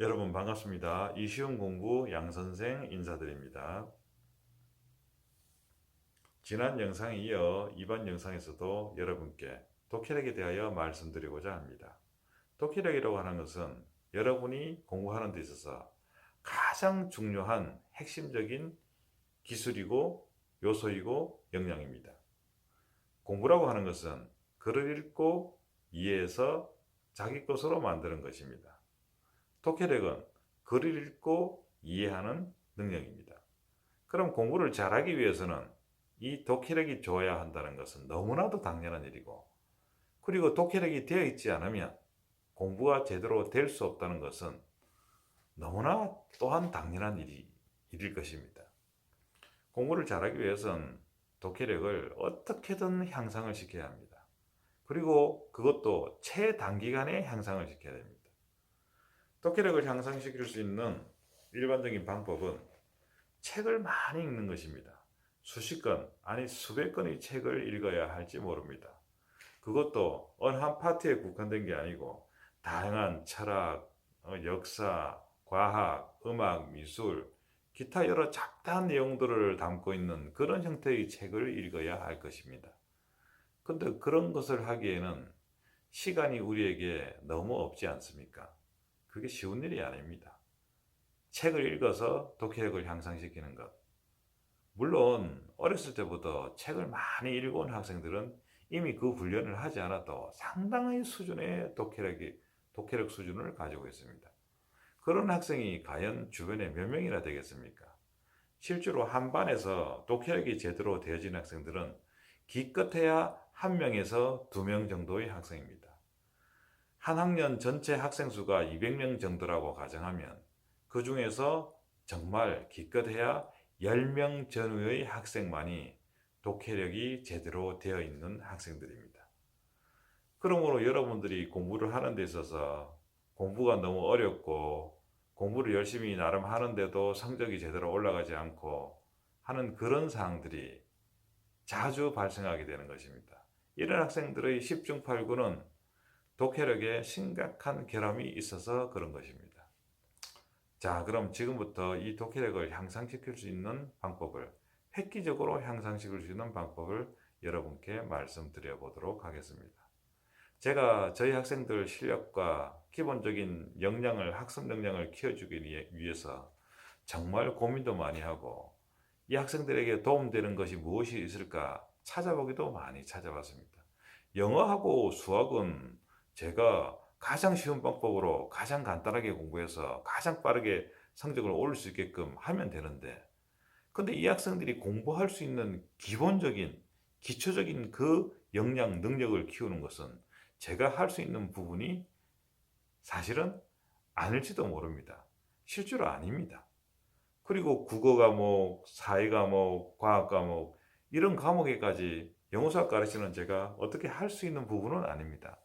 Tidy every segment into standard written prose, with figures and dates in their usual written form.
여러분 반갑습니다. 이쉬운 공부 양선생 인사드립니다. 지난 영상에 이어 이번 영상에서도 여러분께 독해력에 대하여 말씀드리고자 합니다. 독해력이라고 하는 것은 여러분이 공부하는 데 있어서 가장 중요한 핵심적인 기술이고 요소이고 역량입니다. 공부라고 하는 것은 글을 읽고 이해해서 자기 것으로 만드는 것입니다. 독해력은 글을 읽고 이해하는 능력입니다. 그럼 공부를 잘하기 위해서는 이 독해력이 좋아야 한다는 것은 너무나도 당연한 일이고, 그리고 독해력이 되어 있지 않으면 공부가 제대로 될 수 없다는 것은 너무나 또한 당연한 일일 것입니다. 공부를 잘하기 위해서는 독해력을 어떻게든 향상을 시켜야 합니다. 그리고 그것도 최단기간에 향상을 시켜야 됩니다. 독해력을 향상시킬 수 있는 일반적인 방법은 책을 많이 읽는 것입니다. 수십 권, 아니 수백 권의 책을 읽어야 할지 모릅니다. 그것도 어느 한 파트에 국한된 게 아니고 다양한 철학, 역사, 과학, 음악, 미술, 기타 여러 잡다한 내용들을 담고 있는 그런 형태의 책을 읽어야 할 것입니다. 근데 그런 것을 하기에는 시간이 우리에게 너무 없지 않습니까? 그게 쉬운 일이 아닙니다. 책을 읽어서 독해력을 향상시키는 것. 물론 어렸을 때부터 책을 많이 읽어온 학생들은 이미 그 훈련을 하지 않아도 상당한 수준의 독해력 수준을 가지고 있습니다. 그런 학생이 과연 주변에 몇 명이나 되겠습니까? 실제로 한 반에서 독해력이 제대로 되어진 학생들은 기껏해야 한 명에서 두 명 정도의 학생입니다. 한 학년 전체 학생 수가 200명 정도라고 가정하면 그 중에서 정말 기껏해야 10명 전후의 학생만이 독해력이 제대로 되어 있는 학생들입니다. 그러므로 여러분들이 공부를 하는 데 있어서 공부가 너무 어렵고 공부를 열심히 나름 하는데도 성적이 제대로 올라가지 않고 하는 그런 사항들이 자주 발생하게 되는 것입니다. 이런 학생들의 10중 8구는 독해력에 심각한 결함이 있어서 그런 것입니다. 자, 그럼 지금부터 이 독해력을 향상시킬 수 있는 방법을, 획기적으로 향상시킬 수 있는 방법을 여러분께 말씀드려 보도록 하겠습니다. 제가 저희 학생들 실력과 기본적인 역량을, 학습 역량을 키워주기 위해서 정말 고민도 많이 하고 이 학생들에게 도움되는 것이 무엇이 있을까 찾아보기도 많이 찾아봤습니다. 영어하고 수학은 제가 가장 쉬운 방법으로 가장 간단하게 공부해서 가장 빠르게 성적을 올릴 수 있게끔 하면 되는데, 근데 이 학생들이 공부할 수 있는 기본적인 기초적인 그 역량 능력을 키우는 것은 제가 할 수 있는 부분이 사실은 아닐지도 모릅니다. 실제로 아닙니다. 그리고 국어 과목, 사회 과목, 과학 과목 이런 과목에까지 영어 수학 가르치는 제가 어떻게 할 수 있는 부분은 아닙니다.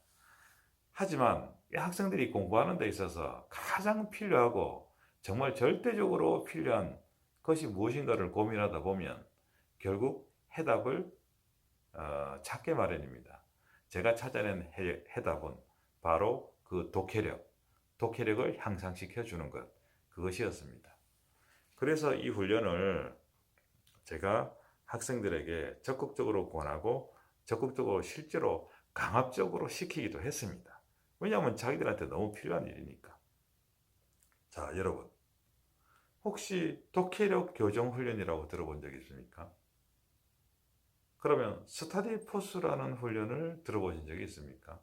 하지만 이 학생들이 공부하는 데 있어서 가장 필요하고 정말 절대적으로 필요한 것이 무엇인가를 고민하다 보면 결국 해답을 찾게 마련입니다. 제가 찾아낸 해답은 바로 그 독해력을 향상시켜 주는 것, 그것이었습니다. 그래서 이 훈련을 제가 학생들에게 적극적으로 권하고 적극적으로 실제로 강압적으로 시키기도 했습니다. 왜냐하면 자기들한테 너무 필요한 일이니까. 자, 여러분, 혹시 독해력 교정 훈련이라고 들어본 적 있습니까? 그러면 스터디 포스라는 훈련을 들어보신 적이 있습니까?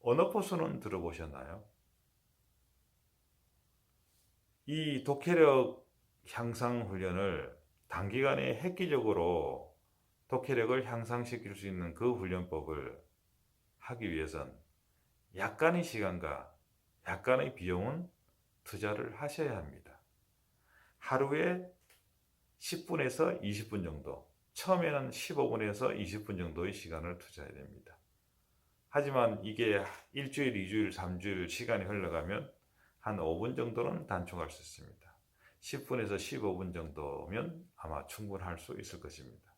언어 포스는 들어보셨나요? 이 독해력 향상 훈련을 단기간에 획기적으로 독해력을 향상시킬 수 있는 그 훈련법을 하기 위해선 약간의 시간과 약간의 비용은 투자를 하셔야 합니다. 하루에 10분에서 20분 정도, 처음에는 15분에서 20분 정도의 시간을 투자해야 됩니다. 하지만 이게 일주일, 2주일, 3주일 시간이 흘러가면 한 5분 정도는 단축할 수 있습니다. 10분에서 15분 정도면 아마 충분할 수 있을 것입니다.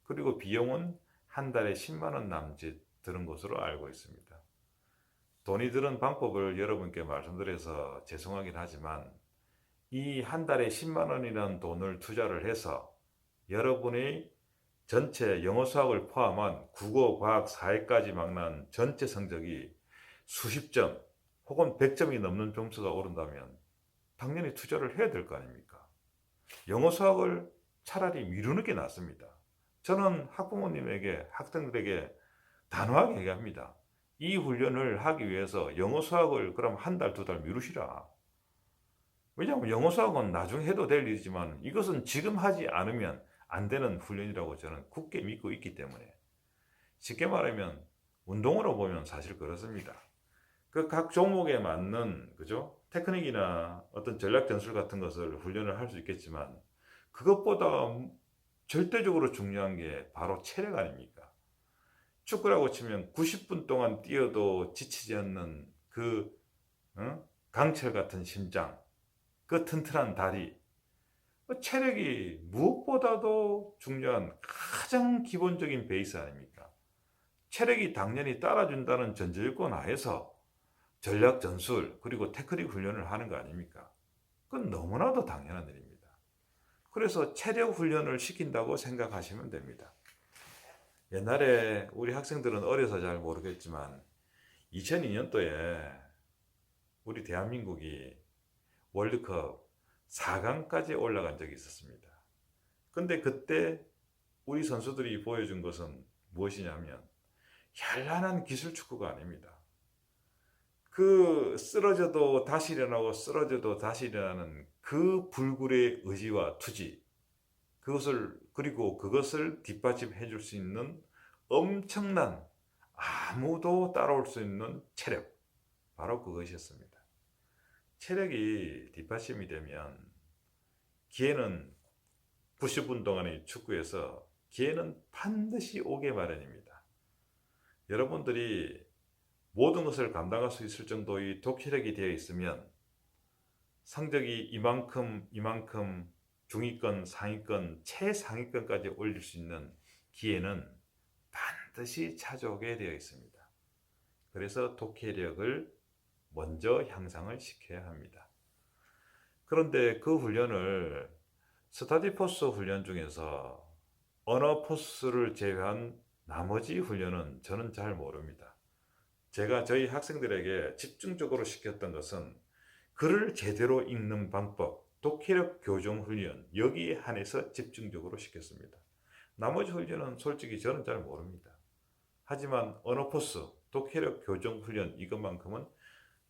그리고 비용은 한 달에 10만 원 남짓 드는 것으로 알고 있습니다. 돈이 드는 방법을 여러분께 말씀드려서 죄송하긴 하지만 이 한 달에 10만 원이라는 돈을 투자를 해서 여러분의 전체 영어 수학을 포함한 국어, 과학, 사회까지 막는 전체 성적이 수십 점 혹은 100점이 넘는 점수가 오른다면 당연히 투자를 해야 될 거 아닙니까? 영어 수학을 차라리 미루는 게 낫습니다. 저는 학부모님에게, 학생들에게 단호하게 얘기합니다. 이 훈련을 하기 위해서 영어 수학을 그럼 한 달, 두 달 미루시라. 왜냐하면 영어 수학은 나중에 해도 될 일이지만 이것은 지금 하지 않으면 안 되는 훈련이라고 저는 굳게 믿고 있기 때문에 쉽게 말하면 운동으로 보면 사실 그렇습니다. 그 각 종목에 맞는 그죠? 테크닉이나 어떤 전략 전술 같은 것을 훈련을 할 수 있겠지만 그것보다 절대적으로 중요한 게 바로 체력 아닙니까? 축구라고 치면 90분 동안 뛰어도 지치지 않는 그 강철 같은 심장, 그 튼튼한 다리, 체력이 무엇보다도 중요한 가장 기본적인 베이스 아닙니까? 체력이 당연히 따라준다는 전제조건 하에서 전략 전술 그리고 테크닉 훈련을 하는 거 아닙니까? 그건 너무나도 당연한 일입니다. 그래서 체력 훈련을 시킨다고 생각하시면 됩니다. 옛날에 우리 학생들은 어려서 잘 모르겠지만 2002년도에 우리 대한민국이 월드컵 4강까지 올라간 적이 있었습니다. 근데 그때 우리 선수들이 보여준 것은 무엇이냐면 현란한 기술 축구가 아닙니다. 그 쓰러져도 다시 일어나고 쓰러져도 다시 일어나는 그 불굴의 의지와 투지, 그리고 그것을 뒷받침해 줄 수 있는 엄청난 아무도 따라올 수 있는 체력, 바로 그것이었습니다. 체력이 뒷받침이 되면 기회는 90분 동안의 축구에서 기회는 반드시 오게 마련입니다. 여러분들이 모든 것을 감당할 수 있을 정도의 독해력이 되어 있으면 성적이 이만큼 중위권, 상위권, 최상위권까지 올릴 수 있는 기회는 반드시 찾아오게 되어 있습니다. 그래서 독해력을 먼저 향상을 시켜야 합니다. 그런데 그 훈련을 스터디 포스 훈련 중에서 언어 포스를 제외한 나머지 훈련은 저는 잘 모릅니다. 제가 저희 학생들에게 집중적으로 시켰던 것은 글을 제대로 읽는 방법, 독해력 교정 훈련, 여기에 한해서 집중적으로 시켰습니다. 나머지 훈련은 솔직히 저는 잘 모릅니다. 하지만 언어 포스, 독해력 교정 훈련 이것만큼은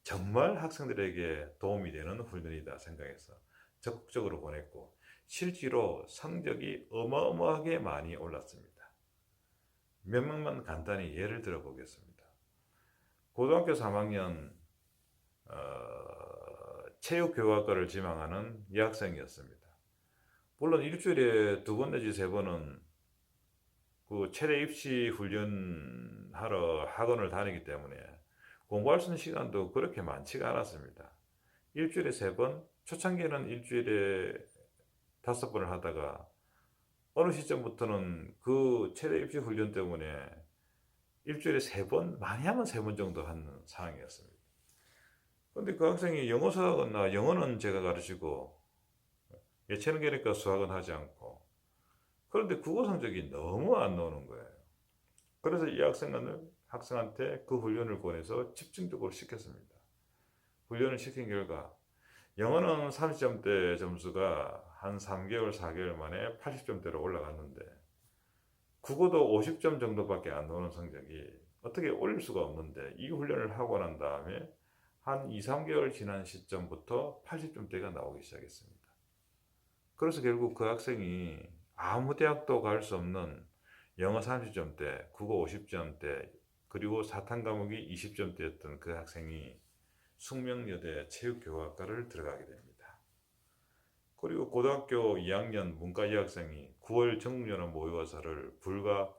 정말 학생들에게 도움이 되는 훈련이다 생각해서 적극적으로 보냈고 실제로 성적이 어마어마하게 많이 올랐습니다. 몇 명만 간단히 예를 들어 보겠습니다. 고등학교 3학년 체육교과과를 지망하는 여학생이었습니다. 물론 일주일에 2번 내지 3번은 그 체대 입시 훈련하러 학원을 다니기 때문에 공부할 수 있는 시간도 그렇게 많지가 않았습니다. 일주일에 3번, 초창기에는 일주일에 5번을 하다가 어느 시점부터는 그 체대 입시 훈련 때문에 일주일에 3번, 많이 하면 3번 정도 하는 상황이었습니다. 그런데 그 학생이 영어 수학은 영어는 제가 가르치고 예체능 계니까 수학은 하지 않고 그런데 국어 성적이 너무 안 나오는 거예요. 그래서 이 학생한테 그 훈련을 권해서 집중적으로 시켰습니다. 훈련을 시킨 결과 영어는 30점대 점수가 한 3개월, 4개월 만에 80점대로 올라갔는데 국어도 50점 정도밖에 안 나오는 성적이 어떻게 올릴 수가 없는데 이 훈련을 하고 난 다음에 한 2, 3개월 지난 시점부터 80점대가 나오기 시작했습니다. 그래서 결국 그 학생이 아무 대학도 갈 수 없는 영어 30점대, 국어 50점대, 그리고 사탄 과목이 20점대였던 그 학생이 숙명여대 체육교과과를 들어가게 됩니다. 그리고 고등학교 2학년 문과 여학생이 9월 전국연합 모의고사를 불과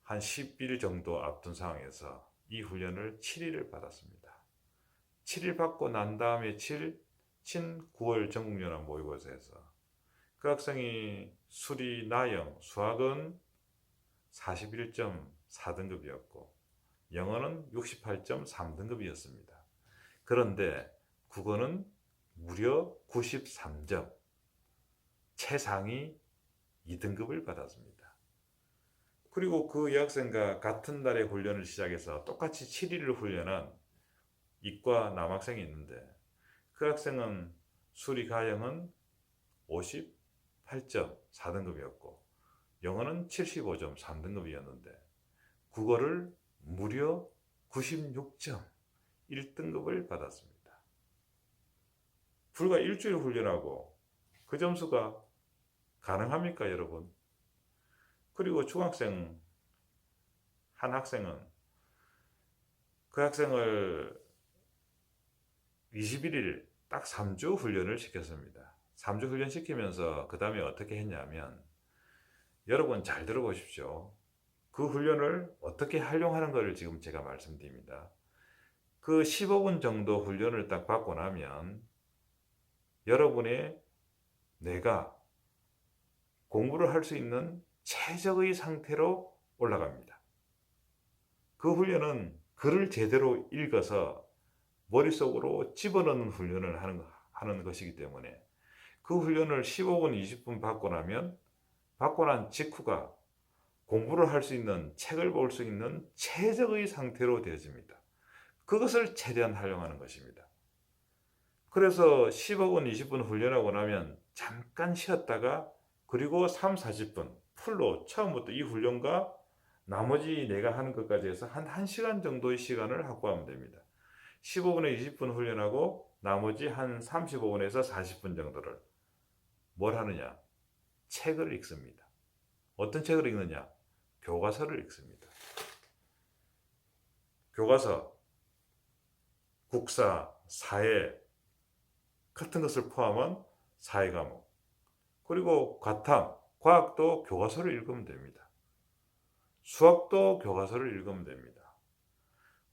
한 10일 정도 앞둔 상황에서 이 훈련을 7일을 받았습니다. 7일 받고 난 다음에 친 9월 전국연합 모의고사에서 그 학생이 수리 나영, 수학은 41.4등급이었고 영어는 68.3등급이었습니다. 그런데 국어는 무려 93점, 최상위 2등급을 받았습니다. 그리고 그 여학생과 같은 달에 훈련을 시작해서 똑같이 7일을 훈련한 이과 남학생이 있는데 그 학생은 수리 가형은 58점 4등급이었고 영어는 75점 3등급이었는데 국어를 무려 96점 1등급을 받았습니다. 불과 일주일 훈련하고 그 점수가 가능합니까, 여러분? 그리고 중학생 한 학생은 그 학생을 21일 딱 3주 훈련을 시켰습니다. 3주 훈련 시키면서 그 다음에 어떻게 했냐면 여러분 잘 들어보십시오. 그 훈련을 어떻게 활용하는 것을 지금 제가 말씀드립니다. 그 15분 정도 훈련을 딱 받고 나면 여러분의 뇌가 공부를 할 수 있는 최적의 상태로 올라갑니다. 그 훈련은 글을 제대로 읽어서 머릿속으로 집어넣는 훈련을 하는 것이기 때문에 그 훈련을 15분, 20분 받고 나면 받고 난 직후가 공부를 할 수 있는, 책을 볼 수 있는 최적의 상태로 되어집니다. 그것을 최대한 활용하는 것입니다. 그래서 15분, 20분 훈련하고 나면 잠깐 쉬었다가 그리고 3, 40분 풀로 처음부터 이 훈련과 나머지 내가 하는 것까지 해서 한 1시간 정도의 시간을 확보하면 됩니다. 15분에 20분 훈련하고 나머지 한 35분에서 40분 정도를 뭘 하느냐? 책을 읽습니다. 어떤 책을 읽느냐? 교과서를 읽습니다. 교과서, 국사, 사회 같은 것을 포함한 사회 과목, 그리고 과탐, 과학도 교과서를 읽으면 됩니다. 수학도 교과서를 읽으면 됩니다.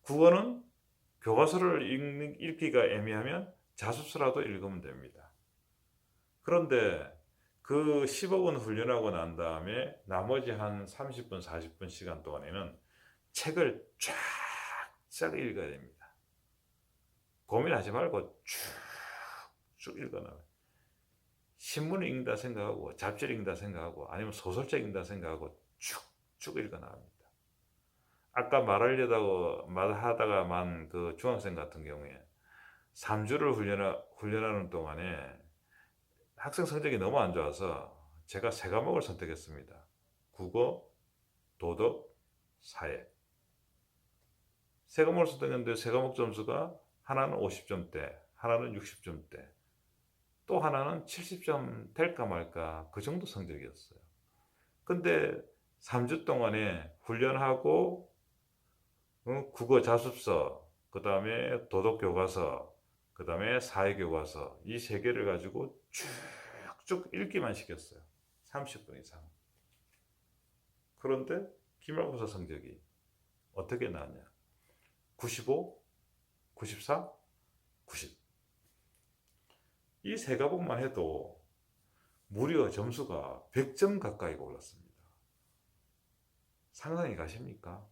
국어는 교과서를 읽기가 애매하면 자습서라도 읽으면 됩니다. 그런데 그 15분 훈련하고 난 다음에 나머지 한 30분, 40분 시간 동안에는 책을 쫙 읽어야 됩니다. 고민하지 말고 쭉 읽어나가요. 신문을 읽는다 생각하고 잡지를 읽는다 생각하고 아니면 소설책 읽는다 생각하고 쭉 읽어나갑니다. 아까 말하다가 만 그 중학생 같은 경우에 3주를 훈련하는 동안에 학생 성적이 너무 안 좋아서 제가 3과목을 선택했습니다. 국어, 도덕, 사회. 3과목을 선택했는데 3과목 점수가 하나는 50점대, 하나는 60점대, 또 하나는 70점 될까 말까 그 정도 성적이었어요. 근데 3주 동안에 훈련하고 국어 자습서, 그 다음에 도덕 교과서, 그 다음에 사회 교과서 이 3개를 가지고 쭉 읽기만 시켰어요. 30분 이상. 그런데 기말고사 성적이 어떻게 나왔냐? 95, 94, 90. 이 3과목만 해도 무려 점수가 100점 가까이가 올랐습니다. 상상이 가십니까?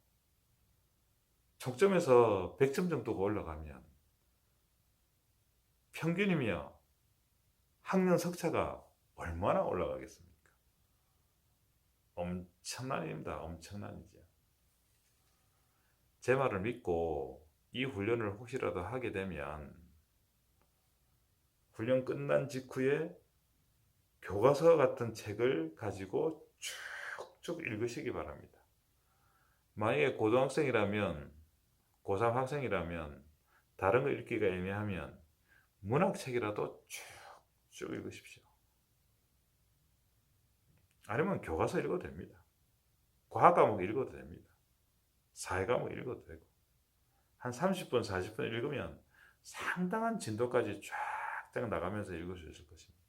총점에서 100점 정도가 올라가면 평균이며 학년 석차가 얼마나 올라가겠습니까? 엄청난 일입니다. 엄청난 일이죠. 제 말을 믿고 이 훈련을 혹시라도 하게 되면 훈련 끝난 직후에 교과서 같은 책을 가지고 쭉 읽으시기 바랍니다. 만약에 고등학생이라면, 고3 학생이라면 다른 거 읽기가 애매하면 문학책이라도 쭉 읽으십시오. 아니면 교과서 읽어도 됩니다. 과학 과목 읽어도 됩니다. 사회 과목 읽어도 되고 한 30분, 40분 읽으면 상당한 진도까지 쫙 나가면서 읽을 수 있을 것입니다.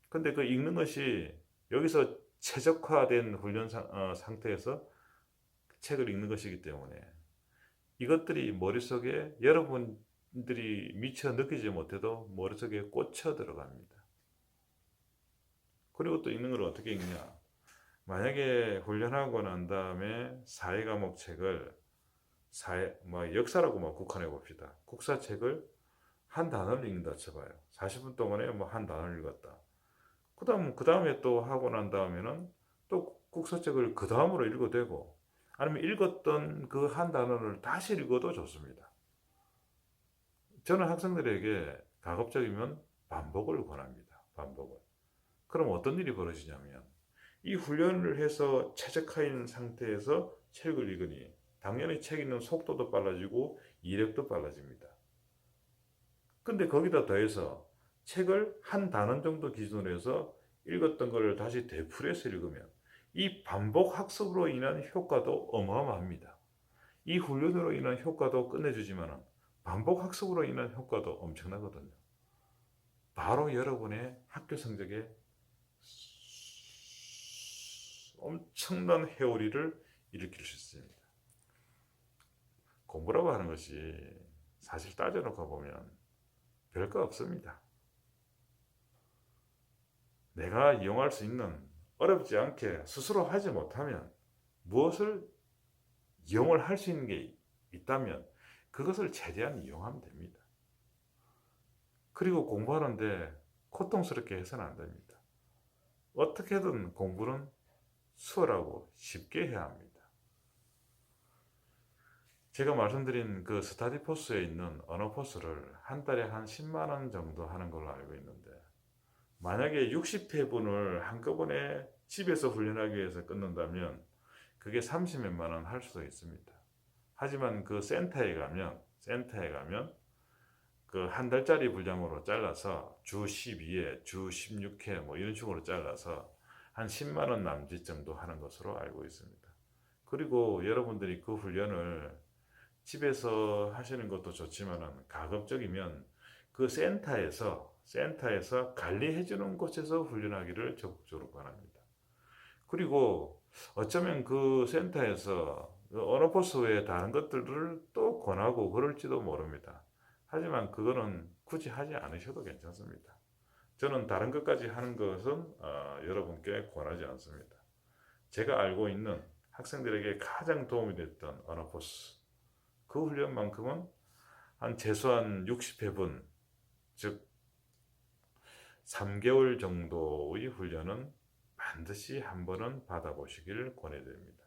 근데 그 읽는 것이 여기서 최적화된 훈련 상태에서 책을 읽는 것이기 때문에 이것들이 머릿속에 여러분들이 미처 느끼지 못해도 머릿속에 꽂혀 들어갑니다. 그리고 또 읽는 걸 어떻게 읽냐? 만약에 훈련하고 난 다음에 사회 과목 책을 역사라고만 국한해 봅시다. 국사책을 한 단어를 읽는다 쳐봐요. 40분 동안에 뭐 한 단어를 읽었다. 그 다음에 또 하고 난 다음에는 또 국사책을 그 다음으로 읽어도 되고, 아니면 읽었던 그 한 단어를 다시 읽어도 좋습니다. 저는 학생들에게 가급적이면 반복을 권합니다. 반복을. 그럼 어떤 일이 벌어지냐면, 이 훈련을 해서 최적화인 상태에서 책을 읽으니 당연히 책 읽는 속도도 빨라지고 이력도 빨라집니다. 근데 거기다 더해서 책을 한 단원 정도 기준으로 해서 읽었던 걸 다시 되풀이해서 읽으면 이 반복 학습으로 인한 효과도 어마어마합니다. 이 훈련으로 인한 효과도 끝내주지만 반복 학습으로 인한 효과도 엄청나거든요. 바로 여러분의 학교 성적에 엄청난 회오리를 일으킬 수 있습니다. 공부라고 하는 것이 사실 따져놓고 보면 별거 없습니다. 내가 이용할 수 있는, 어렵지 않게 스스로 하지 못하면 무엇을 이용을 할 수 있는 게 있다면 그것을 최대한 이용하면 됩니다. 그리고 공부하는데 고통스럽게 해서는 안 됩니다. 어떻게든 공부는 수월하고 쉽게 해야 합니다. 제가 말씀드린 그 스타디포스에 있는 언어포스를 한 달에 한 10만 원 정도 하는 걸로 알고 있는데, 만약에 60회분을 한꺼번에 집에서 훈련하기 위해서 끊는다면 그게 30몇만 원 할 수도 있습니다. 하지만 그 센터에 가면 그 한 달짜리 분량으로 잘라서 주 12회, 주 16회 뭐 이런 식으로 잘라서 한 10만 원 남짓 정도 하는 것으로 알고 있습니다. 그리고 여러분들이 그 훈련을 집에서 하시는 것도 좋지만 가급적이면 그 센터에서 관리해 주는 곳에서 훈련하기를 적극적으로 권합니다. 그리고 어쩌면 그 센터에서 언어포스 외에 다른 것들을 또 권하고 그럴지도 모릅니다. 하지만 그거는 굳이 하지 않으셔도 괜찮습니다. 저는 다른 것까지 하는 것은 여러분께 권하지 않습니다. 제가 알고 있는 학생들에게 가장 도움이 됐던 언어포스, 그 훈련만큼은 한 최소한 60회분, 즉 3개월 정도의 훈련은 반드시 한 번은 받아보시길 권해드립니다.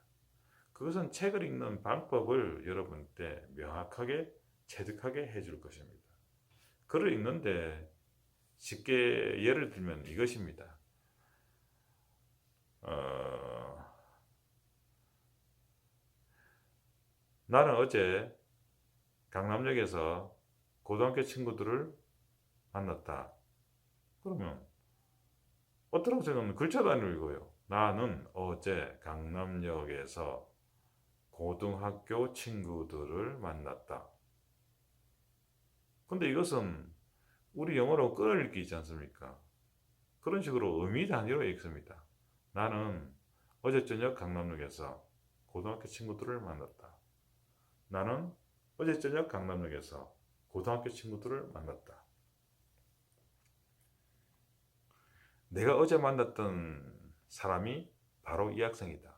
그것은 책을 읽는 방법을 여러분께 명확하게 체득하게 해줄 것입니다. 글을 읽는데 쉽게 예를 들면 이것입니다. 나는 어제 강남역에서 고등학교 친구들을 만났다. 그러면 어떤 학생은 글자도 안 읽어요. 나는 어제 강남역에서 고등학교 친구들을 만났다. 근데 이것은 우리 영어로 끌어읽기 있지 않습니까? 그런 식으로 의미 단위로 읽습니다. 나는 어제 저녁 강남역에서 고등학교 친구들을 만났다. 나는 어제 저녁 강남역에서 고등학교 친구들을 만났다. 내가 어제 만났던 사람이 바로 이 학생이다.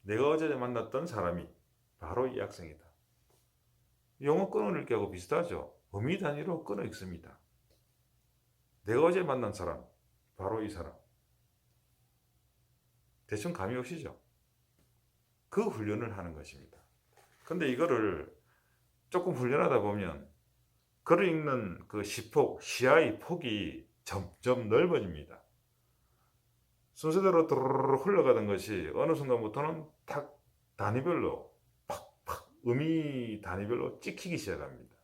내가 어제 만났던 사람이 바로 이 학생이다. 영어 끊어읽기하고 비슷하죠. 의미 단위로 끊어 읽습니다. 내가 어제 만난 사람, 바로 이 사람. 대충 감이 오시죠? 그 훈련을 하는 것입니다. 근데 이거를 조금 훈련하다 보면 글을 읽는 그 시야의 폭이 점점 넓어집니다. 순서대로 흘러가던 것이 어느 순간부터는 탁 단위별로 팍팍 의미 단위별로 찍히기 시작합니다.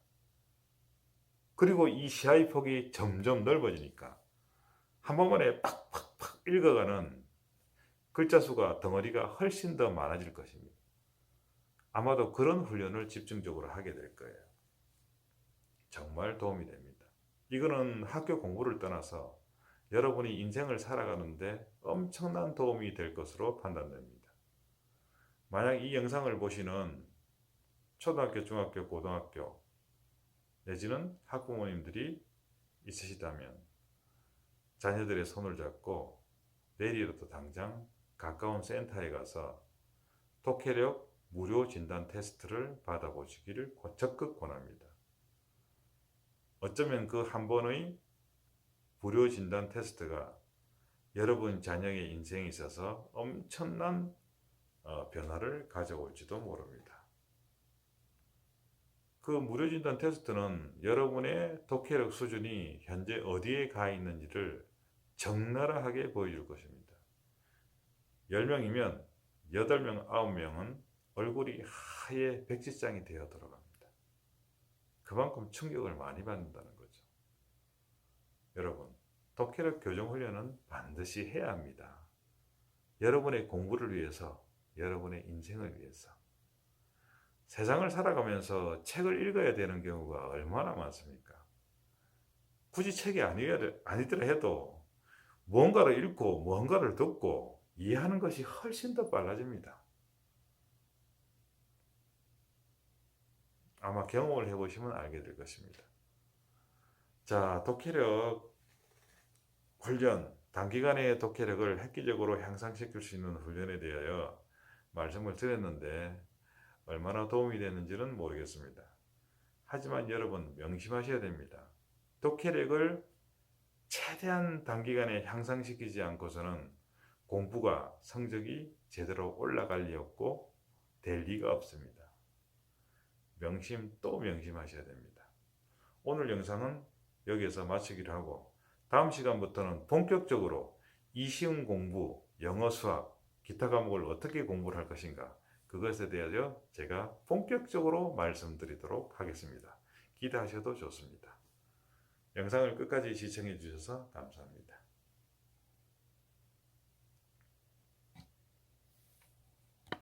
그리고 이 시야의 폭이 점점 넓어지니까 한 번만에 팍팍팍 읽어가는 글자 수가 덩어리가 훨씬 더 많아질 것입니다. 아마도 그런 훈련을 집중적으로 하게 될 거예요. 정말 도움이 됩니다. 이거는 학교 공부를 떠나서 여러분이 인생을 살아가는데 엄청난 도움이 될 것으로 판단됩니다. 만약 이 영상을 보시는 초등학교, 중학교, 고등학교 내지는 학부모님들이 있으시다면 자녀들의 손을 잡고 내일이라도 당장 가까운 센터에 가서 독해력 무료 진단 테스트를 받아보시기를 적극 권합니다. 어쩌면 그 한 번의 무료 진단 테스트가 여러분 자녀의 인생에 있어서 엄청난 변화를 가져올지도 모릅니다. 그 무료 진단 테스트는 여러분의 독해력 수준이 현재 어디에 가 있는지를 적나라하게 보여줄 것입니다. 10명이면 8명, 9명은 얼굴이 하얘 백지장이 되어 들어갑니다. 그만큼 충격을 많이 받는다는 거죠. 여러분, 독해력 교정 훈련은 반드시 해야 합니다. 여러분의 공부를 위해서, 여러분의 인생을 위해서. 세상을 살아가면서 책을 읽어야 되는 경우가 얼마나 많습니까? 굳이 책이 아니더라 해도 무언가를 읽고 무언가를 듣고 이해하는 것이 훨씬 더 빨라집니다. 아마 경험을 해보시면 알게 될 것입니다. 자, 독해력 훈련, 단기간에 독해력을 획기적으로 향상시킬 수 있는 훈련에 대하여 말씀을 드렸는데 얼마나 도움이 됐는지는 모르겠습니다. 하지만 여러분 명심하셔야 됩니다. 독해력을 최대한 단기간에 향상시키지 않고서는 공부가 성적이 제대로 올라갈 리 없고 될 리가 없습니다. 명심 또 명심하셔야 됩니다. 오늘 영상은 여기에서 마치기로 하고 다음 시간부터는 본격적으로 이시험 공부, 영어, 수학, 기타 과목을 어떻게 공부를 할 것인가 그것에 대하여 제가 본격적으로 말씀드리도록 하겠습니다. 기대하셔도 좋습니다. 영상을 끝까지 시청해 주셔서 감사합니다.